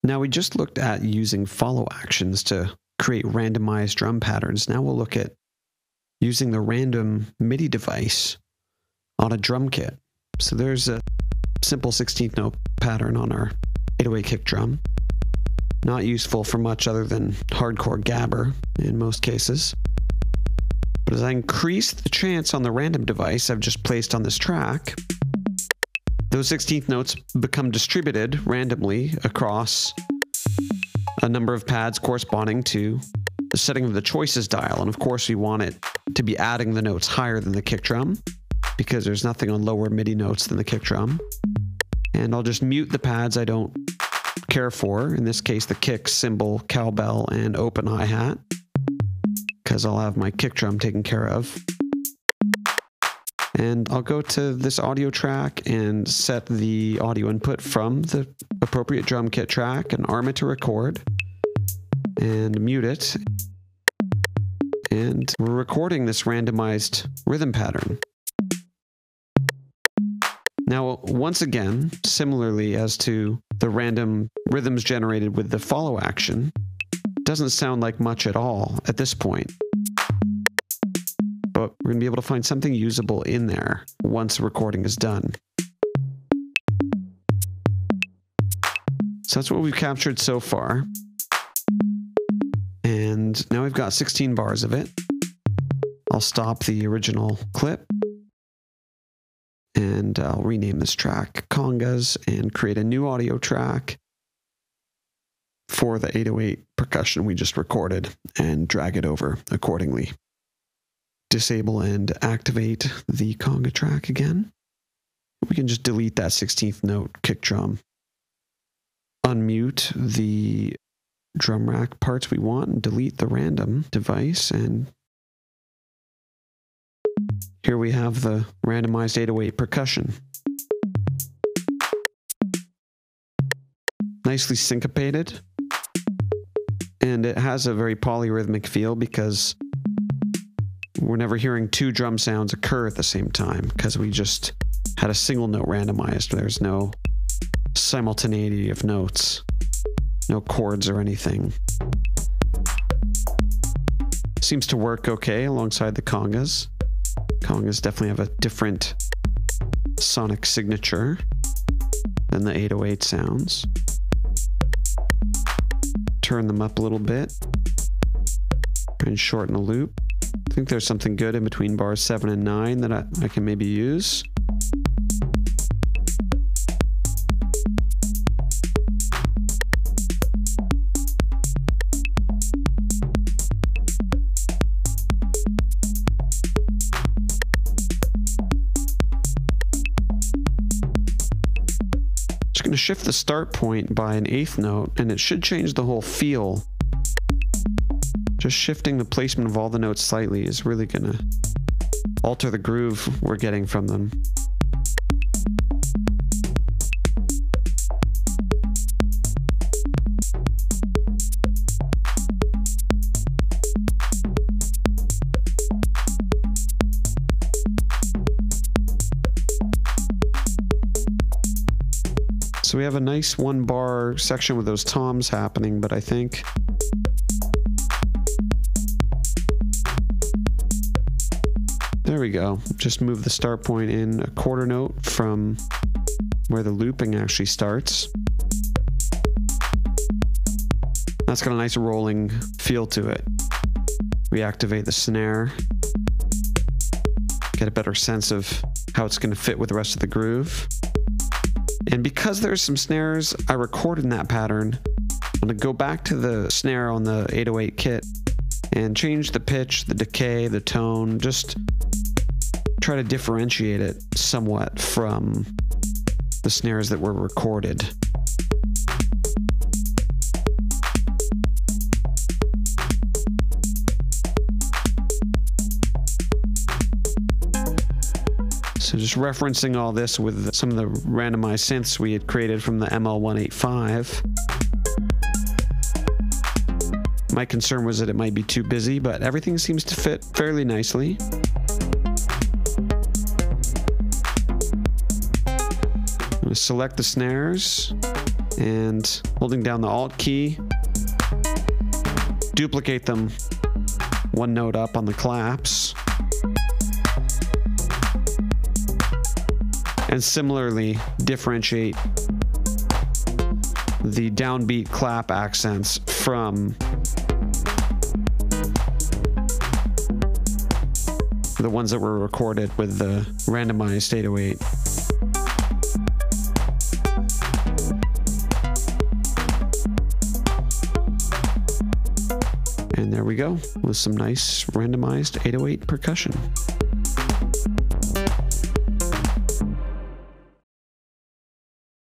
Now we just looked at using follow actions to create randomized drum patterns. Now we'll look at using the random MIDI device on a drum kit. So there's a simple 16th note pattern on our 808 kick drum. Not useful for much other than hardcore gabber in most cases. But as I increase the chance on the random device I've just placed on this track, those 16th notes become distributed randomly across a number of pads corresponding to the setting of the choices dial. And of course we want it to be adding the notes higher than the kick drum, because there's nothing on lower MIDI notes than the kick drum. And I'll just mute the pads I don't care for, in this case the kick, cymbal, cowbell, and open hi-hat, because I'll have my kick drum taken care of. And I'll go to this audio track and set the audio input from the appropriate drum kit track and arm it to record and mute it. And we're recording this randomized rhythm pattern. Now, once again, similarly as to the random rhythms generated with the follow action, doesn't sound like much at all at this point. But we're going to be able to find something usable in there once the recording is done. So that's what we've captured so far. And now we've got 16 bars of it. I'll stop the original clip. And I'll rename this track Congas and create a new audio track for the 808 percussion we just recorded and drag it over accordingly. Disable and activate the conga track again. We can just delete that 16th note kick drum. Unmute the drum rack parts we want and delete the random device, and here we have the randomized 808 percussion. Nicely syncopated, and it has a very polyrhythmic feel because we're never hearing two drum sounds occur at the same time, because we just had a single note randomized. There's no simultaneity of notes, no chords or anything. Seems to work okay alongside the congas. Congas definitely have a different sonic signature than the 808 sounds. Turn them up a little bit and shorten the loop. I think there's something good in between bars 7 and 9 that I can maybe use. Just going to shift the start point by an 8th note, and it should change the whole feel. Just shifting the placement of all the notes slightly is really going to alter the groove we're getting from them. So we have a nice 1-bar section with those toms happening, but I think there we go. Just move the start point in a quarter note from where the looping actually starts. That's got a nice rolling feel to it. Reactivate the snare. Get a better sense of how it's going to fit with the rest of the groove. And because there's some snares I recorded in that pattern, I'm going to go back to the snare on the 808 kit and change the pitch, the decay, the tone, just try to differentiate it somewhat from the snares that were recorded. So just referencing all this with some of the randomized synths we had created from the ML185. My concern was that it might be too busy, but everything seems to fit fairly nicely. I'm going to select the snares, and holding down the Alt key, duplicate them one note up on the claps. And similarly, differentiate the downbeat clap accents from the ones that were recorded with the randomized 808. And there we go, with some nice randomized 808 percussion.